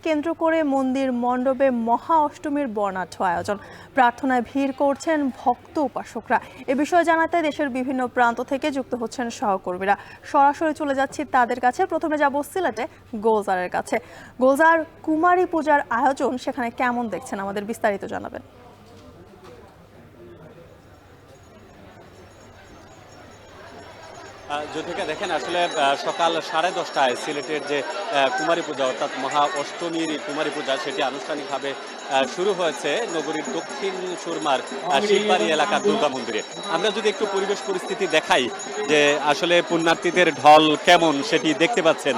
কেন্দ্র করে মন্দির মণ্ডপে মহা অষ্টমীর বর্ণাঢ্য আয়োজন। প্রার্থনায় ভিড় করছেন ভক্ত উপাসকরা। এ বিষয়ে জানাতে দেশের বিভিন্ন প্রান্ত থেকে যুক্ত হচ্ছেন সহকর্মীরা। সরাসরি চলে যাচ্ছি তাদের কাছে। প্রথমে যাব সিলেটে গোলজারের কাছে। গোলজার, কুমারী পূজার আয়োজন সেখানে কেমন দেখছেন, আমাদের বিস্তারিত জানাবেন। যদিও দেখেন আসলে সকাল 10:30টায় সিলেটের যে কুমারী পূজা অর্থাৎ মহা অষ্টমীর কুমারী পূজা সেটি আনুষ্ঠানিকভাবে শুরু হয়েছে নগরীর দক্ষিণ সুরমার শিববাড়ি এলাকার দুর্গা মন্দিরে। আমরা যদি একটু পরিবেশ পরিস্থিতি দেখাই যে আসলে পুণ্যার্থীদের ঢল কেমন সেটি দেখতে পাচ্ছেন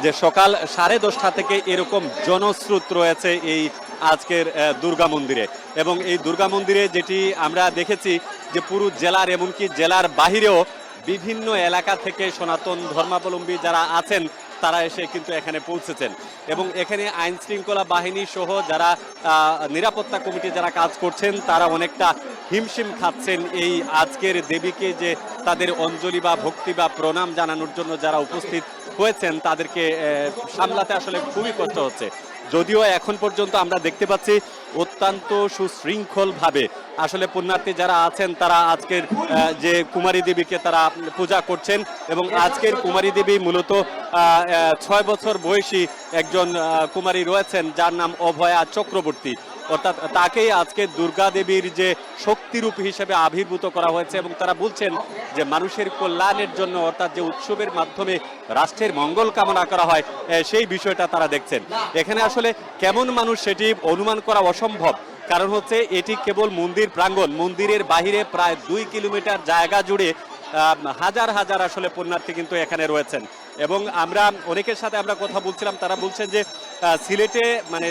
যে সকাল 10:30টা থেকে এরকম জনস্রোত রয়েছে এই আজকের দুর্গা মন্দিরে। এবং এই দুর্গা মন্দিরে যেটি আমরা দেখেছি যে পুরো জেলার এমনকি জেলার বাহিরেও বিভিন্ন এলাকা থেকে সনাতন ধর্মাবলম্বী যারা আছেন তারা এসে কিন্তু এখানে পৌঁছেছেন এবং এখানে আইন শৃঙ্খলা বাহিনী সহ যারা নিরাপত্তা কমিটি যারা কাজ করছেন তারা অনেকটা হিমশিম খাচ্ছেন এই আজকের দেবীকে যে তাদের অঞ্জলি বা ভক্তি বা প্রণাম জানানোর জন্য যারা উপস্থিত হয়েছেন তাদেরকে সামলাতে আসলে খুবই কষ্ট হচ্ছে। যদিও এখন পর্যন্ত আমরা দেখতে পাচ্ছি অত্যন্ত সুশৃঙ্খলভাবে আসলে পুণ্যার্থী যারা আছেন তারা আজকের যে কুমারী দেবীকে তারা পূজা করছেন এবং আজকের কুমারী দেবী মূলত 6 বছর বয়সী একজন কুমারী রয়েছেন যার নাম অভয়া চক্রবর্তী। অর্থাৎ তাকেই আজকে দুর্গা দেবীর যে শক্তিরূপ হিসেবে আবির্ভূত করা হয়েছে এবং তারা বলছেন যে মানুষের কল্যাণের জন্য অর্থাৎ যে উৎসবের মাধ্যমে রাষ্ট্রের মঙ্গল কামনা করা হয় সেই বিষয়টা তারা দেখছেন। এখানে আসলে কেমন মানুষ সেটি অনুমান করা অসম্ভব, কারণ হচ্ছে এটি কেবল মন্দির প্রাঙ্গণ, মন্দিরের বাহিরে প্রায় 2 কিলোমিটার জায়গা জুড়ে হাজার হাজার আসলে পুণ্যার্থী কিন্তু এখানে রয়েছেন। এবং আমরা অনেকের সাথে আমরা কথা বলছিলাম, তারা বলছেন যে সিলেটে মানে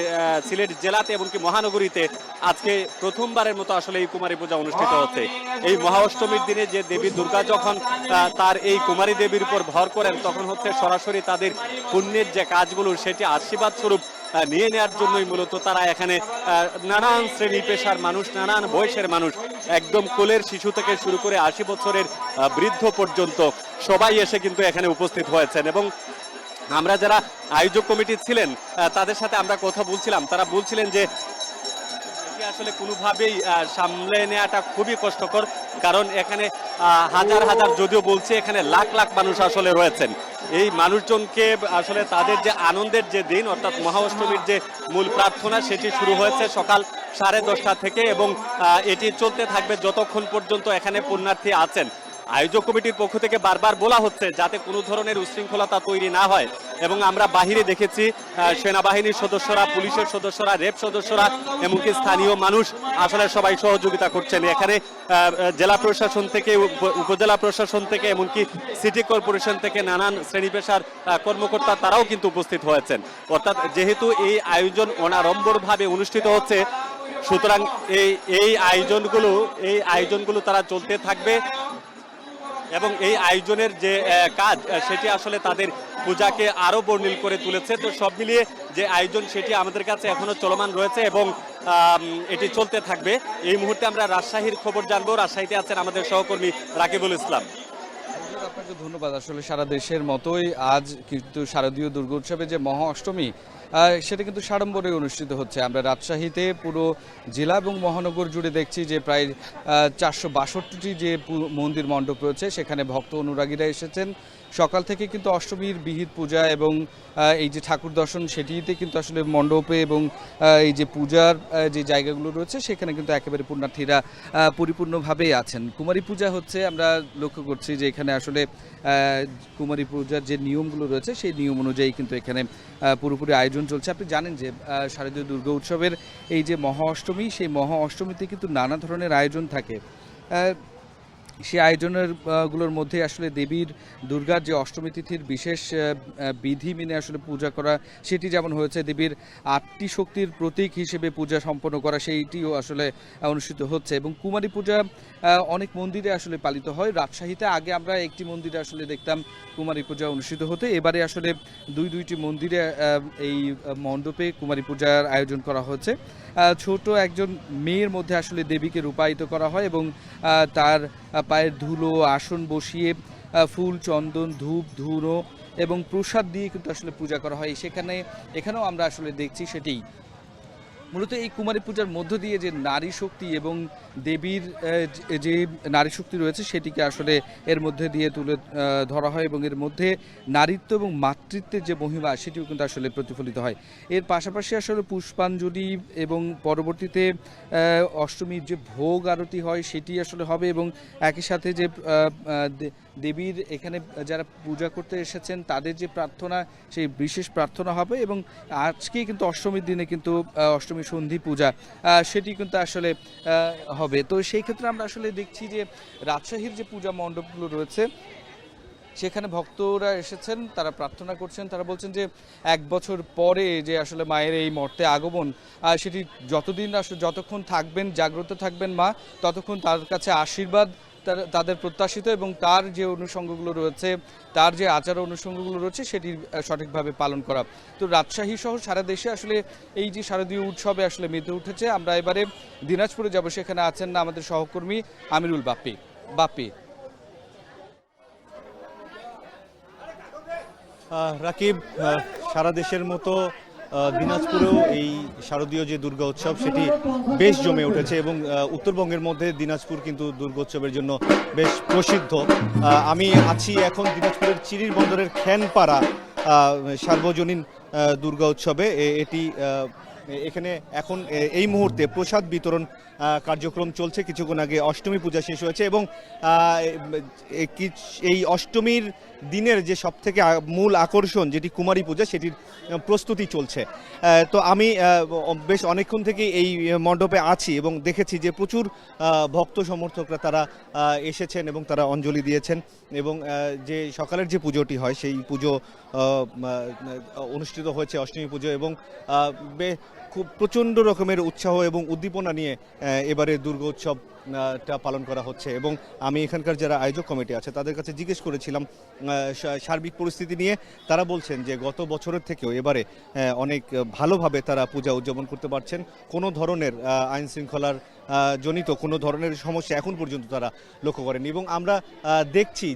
সিলেট জেলাতে এমনকি মহানগরীতে আজকে প্রথমবারের মতো আসলে এই কুমারী পূজা অনুষ্ঠিত হচ্ছে। এই মহা অষ্টমীর দিনে যে দেবী দুর্গা যখন তার এই কুমারী দেবীর উপর ভর করেন তখন হচ্ছে সরাসরি তাদের পুণ্যের যে কাজগুলো সেটি আশীর্বাদ স্বরূপ নিয়ে নেওয়ার জন্যই মূলত তারা এখানে নানান শ্রেণী পেশার মানুষ, নানান বয়সের মানুষ, একদম কোলের শিশু থেকে শুরু করে 80 বছরের বৃদ্ধ পর্যন্ত সবাই এসে কিন্তু এখানে উপস্থিত হয়েছেন। এবং আমরা যারা আয়োজক কমিটি ছিলেন তাদের সাথে আমরা কথা বলছিলাম, তারা বলছিলেন যে আসলে কোনোভাবেই সামলে নেওয়াটা খুবই কষ্টকর, কারণ এখানে হাজার হাজার, যদিও বলছে এখানে লাখ লাখ মানুষ আসলে রয়েছেন। এই মানুষজনকে আসলে তাদের যে আনন্দের যে দিন অর্থাৎ মহা অষ্টমীর যে মূল প্রার্থনা সেটি শুরু হয়েছে সকাল 10:30টা থেকে এবং এটি চলতে থাকবে যতক্ষণ পর্যন্ত এখানে পুণ্যার্থী আছেন। আয়োজক কমিটির পক্ষ থেকে বারবার বলা হচ্ছে যাতে কোনো ধরনের উশৃঙ্খলতা তৈরি না হয় এবং আমরা বাহিরে দেখেছি সেনাবাহিনীর সদস্যরা, পুলিশের সদস্যরা, র্যাব সদস্যরা এমনকি স্থানীয় মানুষ আসলে সবাই সহযোগিতা করছেন। এখানে জেলা প্রশাসন থেকে, উপজেলা প্রশাসন থেকে এমনকি সিটি কর্পোরেশন থেকে নানান শ্রেণী পেশার কর্মকর্তা তারাও কিন্তু উপস্থিত হয়েছেন। অর্থাৎ যেহেতু এই আয়োজন অনাড়ম্বরভাবে অনুষ্ঠিত হচ্ছে সুতরাং এই আয়োজনগুলো তারা চলতে থাকবে এবং এই আয়োজনের যে কাজ সেটি আসলে তাদের পূজাকে আরো বর্ণিল করে তুলেছে। তো সব মিলিয়ে যে আয়োজন সেটি আমাদের কাছে এখনো চলমান রয়েছে এবং এটি চলতে থাকবে। এই মুহূর্তে আমরা রাজশাহীর খবর জানবো। রাজশাহীতে আছেন আমাদের সহকর্মী রাকিবুল ইসলাম। আপনাকে ধন্যবাদ। আসলে সারা দেশের মতোই আজ কিন্তু শারদীয় দুর্গোৎসবে যে মহা অষ্টমী সেটা কিন্তু সাড়ম্বরে অনুষ্ঠিত হচ্ছে। আমরা রাজশাহীতে পুরো জেলা এবং মহানগর জুড়ে দেখছি যে প্রায় 462টি যে মন্দির মণ্ডপ রয়েছে সেখানে ভক্ত অনুরাগীরা এসেছেন। সকাল থেকে কিন্তু অষ্টমীর বিহিত পূজা এবং এই যে ঠাকুর দর্শন সেটিতে কিন্তু আসলে মণ্ডপে এবং এই যে পূজার যে জায়গাগুলো রয়েছে সেখানে কিন্তু একেবারে পুণ্যার্থীরা পরিপূর্ণভাবেই আছেন। কুমারী পূজা হচ্ছে, আমরা লক্ষ্য করছি যে এখানে আসলে কুমারী পূজার যে নিয়মগুলো রয়েছে সেই নিয়ম অনুযায়ী কিন্তু এখানে পুরোপুরি আয়োজন চলছে। আপনি জানেন যে শারদীয় দুর্গা উৎসবের এই যে মহা অষ্টমী, সেই মহা অষ্টমীতে কিন্তু নানা ধরনের আয়োজন থাকে। সেই আয়োজনের গুলোর মধ্যে আসলে দেবীর দুর্গার যে অষ্টমী তিথির বিশেষ বিধি মেনে আসলে পূজা করা সেটি যেমন হয়েছে, দেবীর 8টি শক্তির প্রতীক হিসেবে পূজা সম্পন্ন করা সেইটিও আসলে অনুষ্ঠিত হচ্ছে। এবং কুমারী পূজা অনেক মন্দিরে আসলে পালিত হয়। রাজশাহীতে আগে আমরা একটি মন্দিরে আসলে দেখতাম কুমারী পূজা অনুষ্ঠিত হতে, এবারে আসলে দুইটি মন্দিরে এই মণ্ডপে কুমারী পূজার আয়োজন করা হচ্ছে। ছোট একজন মেয়ের মধ্যে আসলে দেবীকে রূপায়িত করা হয় এবং তার পায়ের ধুলো আসন বসিয়ে ফুল, চন্দন, ধূপ, ধুনো এবং প্রসাদ দিয়ে কিন্তু আসলে পূজা করা হয়। এখানেও আমরা আসলে দেখছি সেটাই মূলত এই কুমারী পূজার মধ্য দিয়ে যে নারী শক্তি এবং দেবীর যে নারী শক্তি রয়েছে সেটিকে আসলে এর মধ্যে দিয়ে তুলে ধরা হয় এবং এর মধ্যে নারীত্ব এবং মাতৃত্বের যে মহিমা সেটিও কিন্তু আসলে প্রতিফলিত হয়। এর পাশাপাশি আসলে পুষ্পাঞ্জলি এবং পরবর্তীতে অষ্টমীর যে ভোগ আরতি হয় সেটি আসলে হবে এবং একই সাথে যে দেবীর এখানে যারা পূজা করতে এসেছেন তাদের যে প্রার্থনা সেই বিশেষ প্রার্থনা হবে এবং আজকেই কিন্তু অষ্টমীর দিনে কিন্তু অষ্টমী সন্ধি পূজা সেটি কিন্তু আসলে হবে। তো সেই ক্ষেত্রে আমরা আসলে দেখছি যে রাজশাহীর যে পূজা মণ্ডপগুলো রয়েছে সেখানে ভক্তরা এসেছেন, তারা প্রার্থনা করছেন, তারা বলছেন যে 1 বছর পরে যে আসলে মায়ের এই মর্তে আগমন সেটি যতক্ষণ থাকবেন, জাগ্রত থাকবেন মা, ততক্ষণ তার কাছে আশীর্বাদ তাদের প্রত্যাশিত এবং তার যে অনুষঙ্গগুলো রয়েছে, তার যে আচার অনুষঙ্গগুলো রয়েছে সেটি সঠিকভাবে পালন করা। তো রাজশাহী সহ সারা দেশে আসলে এই যে শারদীয় উৎসবে আসলে মেতে উঠেছে। আমরা এবারে দিনাজপুরে যাব, সেখানে আছেন না আমাদের সহকর্মী আমিরুল বাপ্পি। রাকিব, সারা দেশের মতো দিনাজপুরেও এই শারদীয় যে দুর্গা উৎসব সেটি বেশ জমে উঠেছে এবং উত্তরবঙ্গের মধ্যে দিনাজপুর কিন্তু দুর্গোৎসবের জন্য বেশ প্রসিদ্ধ। আমি আছি এখন দিনাজপুরের চিরির বন্দরের খ্যানপাড়া সার্বজনীন দুর্গা উৎসবে। এটি এখানে এখন এই মুহূর্তে প্রসাদ বিতরণ কার্যক্রম চলছে। কিছুক্ষণ আগে অষ্টমী পূজা শেষ হয়েছে এবং এই অষ্টমীর দিনের যে সবথেকে মূল আকর্ষণ যেটি কুমারী পূজা সেটির প্রস্তুতি চলছে। তো আমি বেশ অনেকক্ষণ থেকে এই মণ্ডপে আছি এবং দেখেছি যে প্রচুর ভক্ত সমর্থকরা তারা এসেছেন এবং তারা অঞ্জলি দিয়েছেন এবং যে সকালের যে পুজোটি হয় সেই পুজো অনুষ্ঠিত হয়েছে, অষ্টমী পুজো, এবং খুব প্রচণ্ড রকমের উৎসাহ এবং উদ্দীপনা নিয়ে এবারে দুর্গোৎসবটা পালন করা হচ্ছে। এবং আমি এখানকার যারা আয়োজক কমিটি আছে তাদের কাছে জিজ্ঞেস করেছিলাম সার্বিক পরিস্থিতি নিয়ে। তারা বলছেন যে গত বছরের থেকেও এবারে অনেক ভালোভাবে তারা পূজা উদযাপন করতে পারছেন। কোনো ধরনের আইন শৃঙ্খলার জনিত কোনো ধরনের সমস্যা এখন পর্যন্ত তারা লক্ষ্য করেনি এবং আমরা দেখছি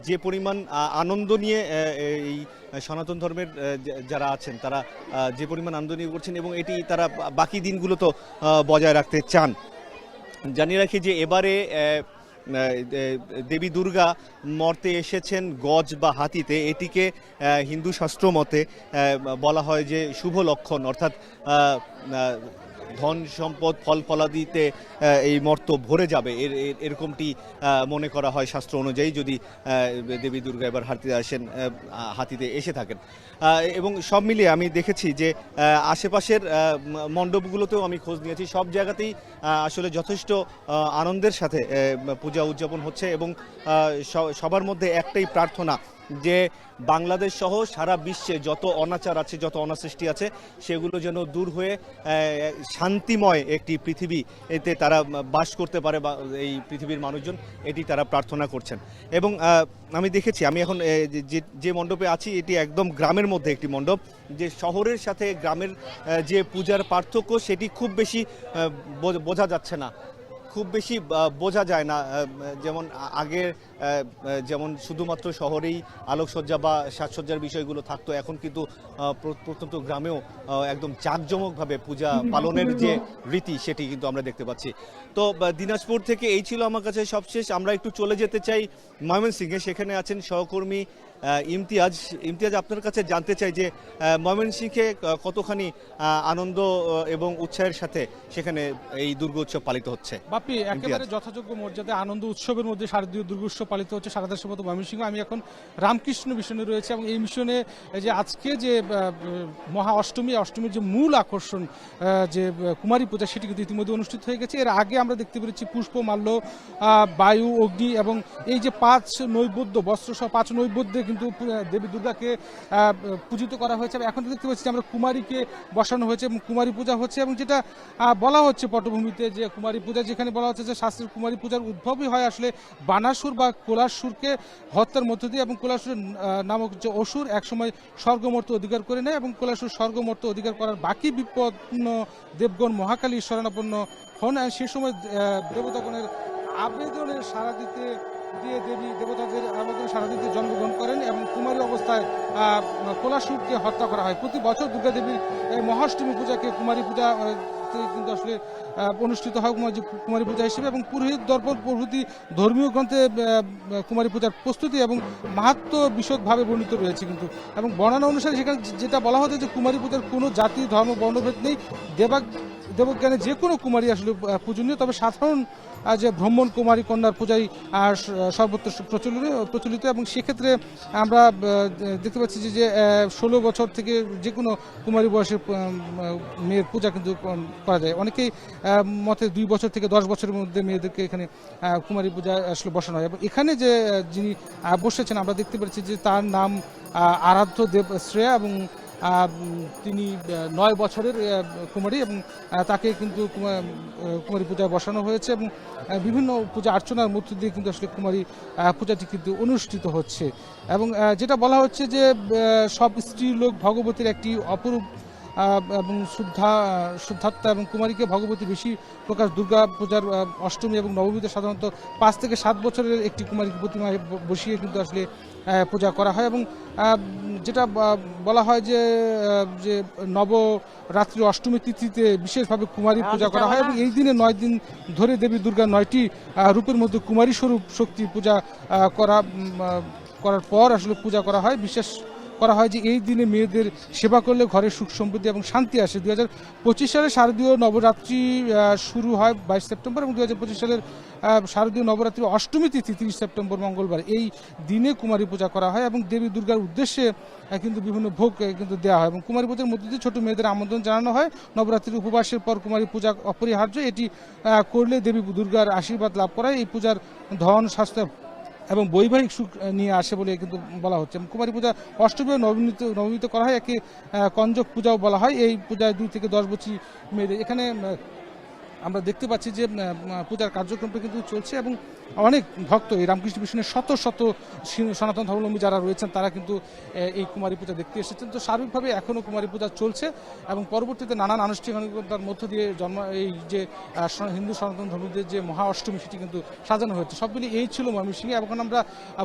যে পরিমাণ আনন্দ নিয়ে এই সনাতন ধর্মের যারা আছেন তারা যে পরিমাণ আনন্দ নিয়ে করছেন এবং এটি তারা বাকি দিনগুলো তো বজায় রাখতে চান। জানিয়ে রাখি যে এবারে দেবী দুর্গা মর্তে এসেছেন গজ বা হাতিতে। এটিকে হিন্দু শাস্ত্র মতে বলা হয় যে শুভ লক্ষণ, অর্থাৎ ধন সম্পদ ফল ফলাদিতে এই মর্ত ভরে যাবে এরকমটি মনে করা হয় শাস্ত্র অনুযায়ী, যদি দেবী দুর্গা এবার হাতিতে এসে থাকেন। এবং সব মিলিয়ে আমি দেখেছি যে আশেপাশের মণ্ডপগুলোতেও আমি খোঁজ নিয়েছি, সব জায়গাতেই আসলে যথেষ্ট আনন্দের সাথে পূজা উদযাপন হচ্ছে এবং সবার মধ্যে একটাই প্রার্থনা যে বাংলাদেশ সহ সারা বিশ্বে যত অনাচার আছে, যত অনাসৃষ্টি আছে, সেগুলো যেন দূর হয়ে শান্তিময় একটি পৃথিবী এতে তারা বাস করতে পারে বা এই পৃথিবীর মানুষজন, এটি তারা প্রার্থনা করছেন। এবং আমি দেখেছি, আমি এখন যে মণ্ডপে আছি এটি একদম গ্রামের মধ্যে একটি মণ্ডপ, যে শহরের সাথে গ্রামের যে পূজার পার্থক্য সেটি খুব বেশি বোঝা যাচ্ছে না, খুব বেশি বোঝা যায় না। যেমন আগে যেমন শুধুমাত্র শহরেই আলোকসজ্জা বা সাজসজ্জার বিষয়গুলো থাকতো, এখন কিন্তু প্রত্যন্ত গ্রামেও একদম জাঁকজমকভাবে পূজা পালনের যে রীতি সেটি কিন্তু আমরা দেখতে পাচ্ছি। তো দিনাজপুর থেকে এই ছিল আমার কাছে সবশেষ। আমরা একটু চলে যেতে চাই ময়মনসিংহে, সেখানে আছেন সহকর্মী ইমতিয়াজ। আপনার কাছে জানতে চাই যে ময়মনসিংহে কতখানি আনন্দ এবং উৎসাহের সাথে সেখানে এই দুর্গোৎসব পালিত হচ্ছে? বাপি, একেবারে যথাযোগ্য মর্যাদায় আনন্দ উৎসবের মধ্যে শারদীয় দুর্গোৎসব পালিত হচ্ছে সারা দেশের মতো ময়মনসিংহ। আমি এখন রামকৃষ্ণ মিশনে রয়েছে এবং এই মিশনে যে আজকে যে মহা অষ্টমীর যে মূল আকর্ষণ যে কুমারী পূজা সেটি কিন্তু ইতিমধ্যে অনুষ্ঠিত হয়ে গেছে। এর আগে আমরা দেখতে পেরেছি পুষ্প, মাল্য, বায়ু, অগ্নি এবং এই যে 5 নৈবেদ্য, বস্ত্রসহ 5 নৈবেদ্যে কিন্তু দেবী দুর্গাকে পূজিত করা হয়েছে। এখন দেখতে পাচ্ছি আমরা কুমারীকে বসানো হয়েছে এবং কুমারী পূজা হচ্ছে এবং যেটা বলা হচ্ছে পটভূমিতে যে কুমারী পূজা, যেখানে বলা হচ্ছে যে শাস্ত্রের কুমারী পূজার উদ্ভবই হয় আসলে বানাসুর বা কোলাসুরকে হত্যার মধ্য দিয়ে, এবং কোলাসুর নামক যে অসুর একসময় স্বর্গমর্ত অধিকার করে নেয় এবং কোলাসুর স্বর্গমর্ত অধিকার করার বাকি বিপন্ন দেবগণ মহাকালীর শরণাপন্ন হন। সে সময় দেবতাগণের আবেদনের সাড়া দিতে দিয়ে দেবী দেবতাদের আরাধনা সারাদিতে জন্মগ্রহণ করেন এবং কুমারী অবস্থায় কোলাসুরকে হত্যা করা হয়। প্রতি বছর দুর্গা দেবীর এই মহাষ্টমী পূজাকে কুমারী পূজা কিন্তু আসলে অনুষ্ঠিত হয় কুমারী পূজা হিসেবে, এবং পুরোহিত দর্পণ প্রভৃতি ধর্মীয় গ্রন্থে কুমারী পূজার প্রস্তুতি এবং মাহাত্ম্য বিশদভাবে বর্ণিত রয়েছে কিন্তু, এবং বর্ণনা অনুসারে সেখানে যেটা বলা হতো যে কুমারী পূজার কোনো জাতি ধর্ম বর্ণভেদ নেই, দেবজ্ঞানে যে কোনো কুমারী আসলে পূজনীয়, তবে সাধারণ যে ভ্রমণ কুমারী কন্যার পূজাই সর্বত্র প্রচলিত, এবং সেক্ষেত্রে আমরা দেখতে পাচ্ছি যে 16 বছর থেকে যে কোনো কুমারী বয়সের মেয়ের পূজা কিন্তু করা যায়। অনেকেই মতে 2 বছর থেকে 10 বছরের মধ্যে মেয়েদেরকে এখানে কুমারী পূজা আসলে বসানো হয়, এবং এখানে যে যিনি বসেছেন আমরা দেখতে পাচ্ছি যে তার নাম আরাধ্য দেব শ্রেয়া, এবং তিনি 9 বছরের কুমারী, এবং তাকে কিন্তু কুমারী পূজায় বসানো হয়েছে, এবং বিভিন্ন পূজা অর্চনার মধ্য দিয়ে কিন্তু আসলে কুমারী পূজাটি কিন্তু অনুষ্ঠিত হচ্ছে। এবং যেটা বলা হচ্ছে যে সব স্ত্রীলোক ভগবতীর একটি অপরূপ এবং শুদ্ধাত্মা, এবং কুমারীকে ভগবতী বেশি প্রকাশ দুর্গা পূজার অষ্টমী এবং নবমীতে সাধারণত 5 থেকে 7 বছরের একটি কুমারী প্রতিমা বসিয়ে কিন্তু আসলে পূজা করা হয়, এবং যেটা বলা হয় যে নবরাত্রি অষ্টমী তিথিতে বিশেষভাবে কুমারী পূজা করা হয়, এবং এই দিনে 9 দিন ধরে দেবী দুর্গা 9টি রূপের মধ্যে কুমারী স্বরূপ শক্তি পূজা করার পর আসলে পূজা করা হয়। বিশেষ করা হয় যে এই দিনে মেয়েদের সেবা করলে ঘরে সুখ সমৃদ্ধি এবং শান্তি আসে। 2025 সালে শারদীয় নবরাত্রি শুরু হয় 22 সেপ্টেম্বর, এবং 2025 সালের শারদীয় নবরাত্রি অষ্টমী তিথি 30 সেপ্টেম্বর মঙ্গলবার, এই দিনে কুমারী পূজা করা হয়, এবং দেবী দুর্গার উদ্দেশ্যে কিন্তু বিভিন্ন ভোগ কিন্তু দেওয়া হয়, এবং কুমারী পূজার মধ্যে দিয়ে ছোট মেয়েদের আমন্ত্রণ জানানো হয়। নবরাত্রির উপবাসের পর কুমারী পূজা অপরিহার্য, এটি করলে দেবী দুর্গার আশীর্বাদ লাভ করা, এই পূজার ধন স্বাস্থ্য এবং বৈবাহিক সুখ নিয়ে আসে বলে কিন্তু বলা হচ্ছে। কুমারী পূজা অষ্টমী নবমীতে করা হয়, একে কঞ্জক পূজাও বলা হয়। এই পূজায় 2 থেকে 10 বছর মেয়েদের এখানে আমরা দেখতে পাচ্ছি যে পূজার কার্যক্রমটা কিন্তু চলছে, এবং অনেক ভক্ত এই রামকৃষ্ণ মিশনের শত সনাতন ধর্মাবলম্বী যারা রয়েছেন তারা কিন্তু এই কুমারী পূজা দেখতে এসেছেন। তো সার্বিকভাবে এখনও কুমারী পূজা চলছে, এবং পরবর্তীতে নানান আনুষ্ঠানিকতার মধ্য দিয়ে এই যে হিন্দু সনাতন ধর্মীদের যে মহা অষ্টমী সেটি কিন্তু সাজানো হচ্ছে। সব মিলিয়ে এই ছিল ময়মনসিংহে। এখন আমরা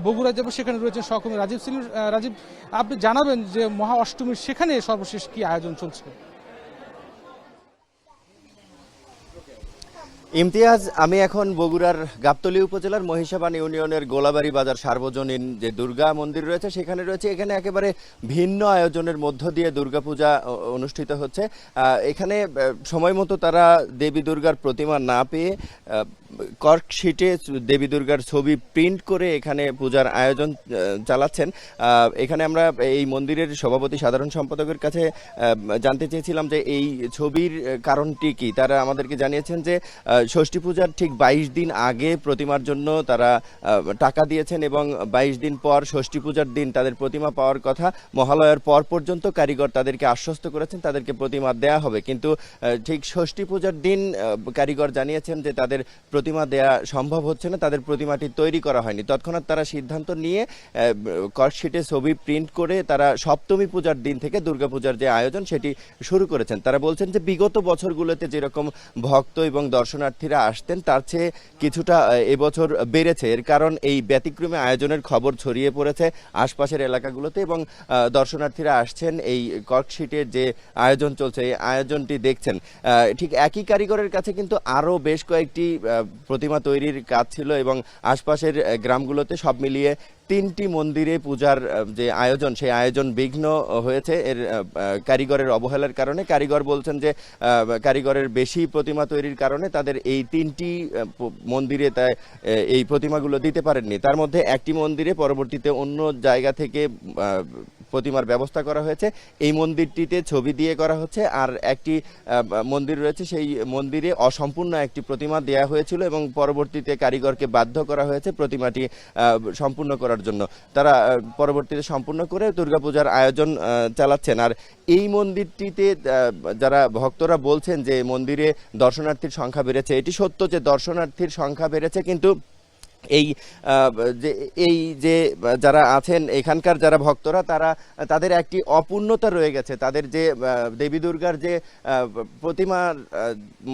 বগুড়া যাবো, সেখানে রয়েছেন সহকর্মী রাজীব সিং। রাজীব, আপনি জানাবেন যে মহা অষ্টমীর সেখানে সর্বশেষ কি আয়োজন চলছে? ইমতিয়াজ, আমি এখন বগুড়ার গাবতলী উপজেলার মহিষাবান ইউনিয়নের গোলাবাড়ি বাজার সার্বজনীন যে দুর্গা মন্দির রয়েছে সেখানে রয়েছে। এখানে একেবারে ভিন্ন আয়োজনের মধ্য দিয়ে দুর্গাপূজা অনুষ্ঠিত হচ্ছে। এখানে সময় মতো তারা দেবী দুর্গার প্রতিমা না পেয়ে কর্ক শিটে দেবী দুর্গার ছবি প্রিন্ট করে এখানে পূজার আয়োজন চালাচ্ছেন। এখানে আমরা এই মন্দিরের সভাপতি সাধারণ সম্পাদকের কাছে জানতে চেয়েছিলাম যে এই ছবির কারণটি কি। তারা আমাদেরকে জানিয়েছেন যে ষষ্ঠী পূজার ঠিক 22 দিন আগে প্রতিমার জন্য তারা টাকা দিয়েছেন, এবং 22 দিন পর ষষ্ঠী পূজার দিন তাদের প্রতিমা পাওয়ার কথা। মহালয়ার পর পর্যন্ত কারিগর তাদেরকে আশ্বস্ত করেছেন তাদেরকে প্রতিমা দেয়া হবে, কিন্তু ঠিক ষষ্ঠী পূজার দিন কারিগর জানিয়েছেন যে তাদের প্রতিমা দেয়া সম্ভব হচ্ছে না, তাদের প্রতিমাটি তৈরি করা হয়নি। তৎক্ষণাৎ তারা সিদ্ধান্ত নিয়ে কর্কশিটে ছবি প্রিন্ট করে তারা সপ্তমী পূজার দিন থেকে দুর্গাপূজার যে আয়োজন সেটি শুরু করেছেন। তারা বলছেন যে বিগত বছরগুলোতে যেরকম ভক্ত এবং দর্শনার্থীরা আসতেন তার চেয়ে কিছুটা এবছর বেড়েছে। এর কারণ এই ব্যতিক্রমে আয়োজনের খবর ছড়িয়ে পড়েছে আশপাশের এলাকাগুলোতে, এবং দর্শনার্থীরা আসছেন এই কর্কশিটের যে আয়োজন চলছে এই আয়োজনটি দেখছেন। ঠিক একই কারিগরের কাছে কিন্তু আরও বেশ কয়েকটি প্রতিমা তৈরির কাজ ছিল, এবং আশপাশের গ্রামগুলোতে সব মিলিয়ে 3টি মন্দিরে পূজার যে আয়োজন সেই আয়োজন বিঘ্ন হয়েছে এর কারিগরের অবহেলার কারণে। কারিগর বলছেন যে কারিগরের বেশি প্রতিমা তৈরির কারণে তাদের এই 3টি মন্দিরে তাই এই প্রতিমাগুলো দিতে পারেননি। তার মধ্যে একটি মন্দিরে পরবর্তীতে অন্য জায়গা থেকে প্রতিমার ব্যবস্থা করা হয়েছে, এই মন্দিরটিতে ছবি দিয়ে করা হচ্ছে। আর একটি মন্দির রয়েছে, সেই মন্দিরে অসম্পূর্ণ একটি প্রতিমা দেয়া হয়েছিল, এবং পরবর্তীতে কারিগরকে বাধ্য করা হয়েছে প্রতিমাটি সম্পূর্ণ করার জন্য। তারা পরবর্তীতে সম্পূর্ণ করে দুর্গাপূজার আয়োজন চালাচ্ছেন। আর এই মন্দিরটিতে যারা ভক্তরা বলছেন যে মন্দিরে দর্শনার্থীর সংখ্যা বেড়েছে, এটি সত্য যে দর্শনার্থীর সংখ্যা বেড়েছে, কিন্তু এই যে যারা আছেন এখানকার যারা ভক্তরা তাদের একটি অপূর্ণতা রয়ে গেছে, তাদের যে দেবী দুর্গার যে প্রতিমার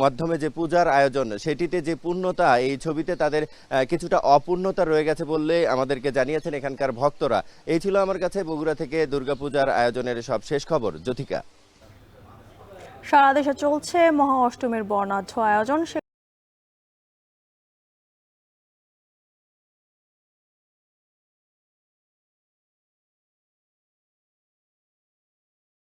মাধ্যমে যে পূজার আয়োজন সেটিতে যে পূর্ণতা, এই ছবিতে তাদের কিছুটা অপূর্ণতা রয়ে গেছে বললে আমাদেরকে জানিয়েছেন এখানকার ভক্তরা। এই ছিল আমার কাছে বগুড়া থেকে দুর্গাপূজার আয়োজনের সব শেষ খবর। জ্যোতিকা। সারা দেশে চলছে মহা অষ্টমীর বর্ণাঢ্য আয়োজন।